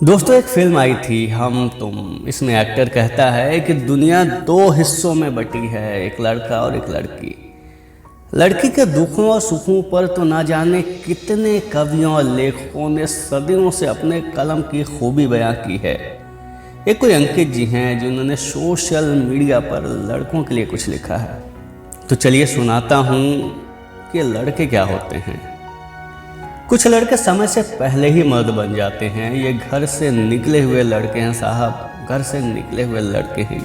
दोस्तों एक फिल्म आई थी हम तुम। इसमें एक्टर कहता है कि दुनिया दो हिस्सों में बटी है, एक लड़का और एक लड़की। लड़की के दुखों और सुखों पर तो ना जाने कितने कवियों और लेखकों ने सदियों से अपने कलम की खूबी बयां की है। एक कोई अंकित जी हैं जिन्होंने सोशल मीडिया पर लड़कों के लिए कुछ लिखा है। तो चलिए सुनाता हूँ कि लड़के क्या होते हैं। कुछ लड़के समय से पहले ही मर्द बन जाते हैं। ये घर से निकले हुए लड़के हैं साहब, घर से निकले हुए लड़के हैं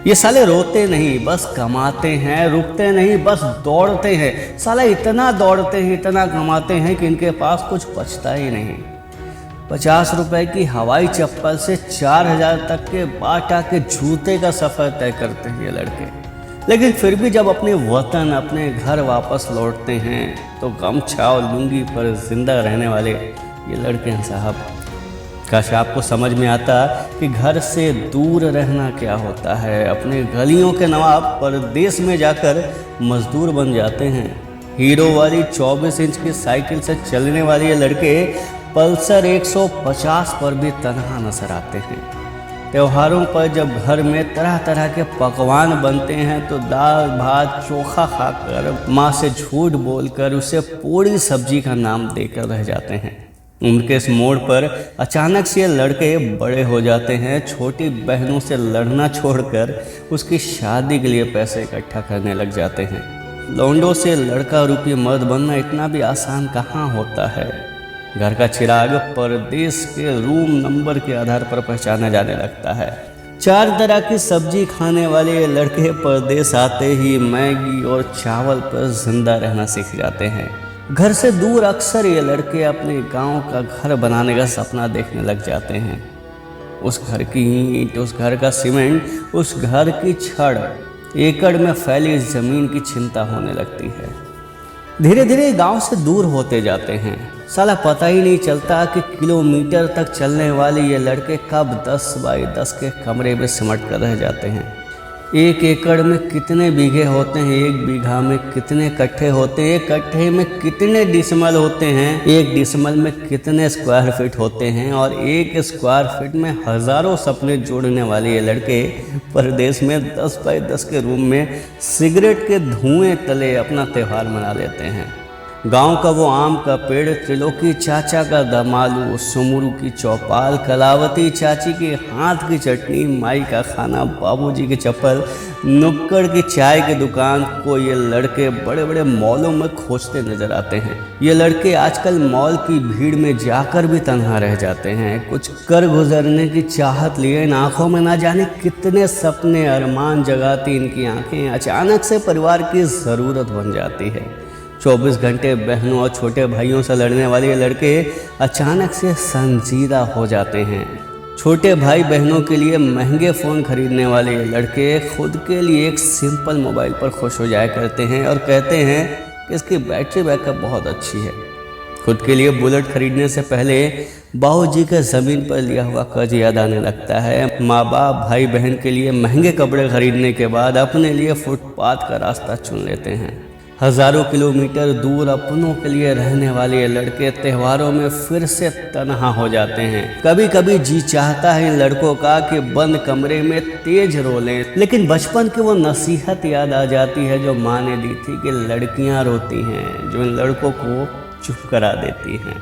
ये साले रोते नहीं बस कमाते हैं, रुकते नहीं बस दौड़ते हैं। साला इतना दौड़ते हैं, इतना कमाते हैं कि इनके पास कुछ बचता ही नहीं। 50 रुपए की हवाई चप्पल से 4000 तक के बाटा के जूते का सफ़र तय करते हैं ये लड़के। लेकिन फिर भी जब अपने वतन, अपने घर वापस लौटते हैं तो गमछा और लुंगी पर जिंदा रहने वाले ये लड़के हैं साहब। काश आपको समझ में आता कि घर से दूर रहना क्या होता है। अपने गलियों के नवाब परदेश में जाकर मजदूर बन जाते हैं। हीरो वाली 24 इंच की साइकिल से चलने वाले ये लड़के पल्सर 150 पर भी तनहा नजर आते हैं। त्योहारों पर जब घर में तरह तरह के पकवान बनते हैं तो दाल भात चोखा खाकर, माँ से झूठ बोलकर उसे पूरी सब्जी का नाम देकर रह जाते हैं। उम्र के इस मोड़ पर अचानक से ये लड़के बड़े हो जाते हैं। छोटी बहनों से लड़ना छोड़कर उसकी शादी के लिए पैसे इकट्ठा करने लग जाते हैं। लौंडों से लड़का रूपी मर्द बनना इतना भी आसान कहाँ होता है। घर का चिराग परदेश के रूम नंबर के आधार पर पहचाना जाने लगता है। 4 तरह की सब्जी खाने वाले ये लड़के परदेश आते ही मैगी और चावल पर जिंदा रहना सीख जाते हैं। घर से दूर अक्सर ये लड़के अपने गांव का घर बनाने का सपना देखने लग जाते हैं। उस घर की ईंट, उस घर का सीमेंट, उस घर की छड़, एकड़ में फैली जमीन की चिंता होने लगती है। धीरे धीरे गांव से दूर होते जाते हैं। साला पता ही नहीं चलता कि किलोमीटर तक चलने वाले ये लड़के कब 10 बाई 10 के कमरे में सिमट कर रह जाते हैं। 1 एकड़ में कितने बीघे होते हैं, 1 बीघा में कितने कट्ठे होते हैं, 1 कट्ठे में कितने डिसमल होते हैं, 1 डिसमल में कितने स्क्वायर फीट होते हैं, और 1 स्क्वायर फीट में हजारों सपने जोड़ने वाले ये लड़के परदेश में 10 बाई 10 के रूम में सिगरेट के धुएं तले अपना त्यौहार मना लेते हैं। गांव का वो आम का पेड़, त्रिलोकी चाचा का दमालू, सुमुरू की चौपाल, कलावती चाची के हाथ की चटनी, माई का खाना, बाबूजी की चप्पल, नुक्कड़ की चाय की दुकान को ये लड़के बड़े बड़े मॉलों में खोजते नजर आते हैं। ये लड़के आजकल मॉल की भीड़ में जाकर भी तन्हा रह जाते हैं। कुछ कर गुजरने की चाहत लिए इन आँखों में ना जाने कितने सपने अरमान जगाती इनकी आंखें अचानक से परिवार की ज़रूरत बन जाती है। 24 घंटे बहनों और छोटे भाइयों से लड़ने वाले ये लड़के अचानक से संजीदा हो जाते हैं। छोटे भाई बहनों के लिए महंगे फ़ोन खरीदने वाले ये लड़के खुद के लिए एक सिंपल मोबाइल पर खुश हो जाया करते हैं और कहते हैं कि इसकी बैटरी बैकअप बहुत अच्छी है। खुद के लिए बुलेट खरीदने से पहले बाबूजी के ज़मीन पर लिया हुआ कर्ज याद आने लगता है। माँ बाप भाई बहन के लिए महंगे कपड़े खरीदने के बाद अपने लिए फुटपाथ का रास्ता चुन लेते हैं। हजारों किलोमीटर दूर अपनों के लिए रहने वाले ये लड़के त्योहारों में फिर से तन्हा हो जाते हैं। कभी कभी जी चाहता है इन लड़कों का कि बंद कमरे में तेज रो लें, लेकिन बचपन की वो नसीहत याद आ जाती है जो माँ ने दी थी कि लड़कियां रोती हैं, जो इन लड़कों को चुप करा देती हैं,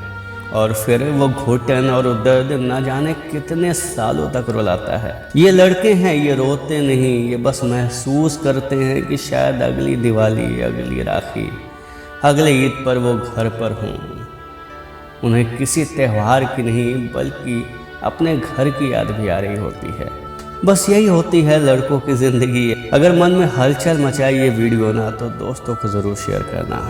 और फिर वो घुटन और दर्द न जाने कितने सालों तक रुलाता है। ये लड़के हैं, ये रोते नहीं, ये बस महसूस करते हैं कि शायद अगली दिवाली, अगली राखी, अगले ईद पर वो घर पर हों। उन्हें किसी त्यौहार की नहीं बल्कि अपने घर की याद भी आ रही होती है। बस यही होती है लड़कों की ज़िंदगी। अगर मन में हलचल मचाए ये वीडियो ना तो दोस्तों को ज़रूर शेयर करना।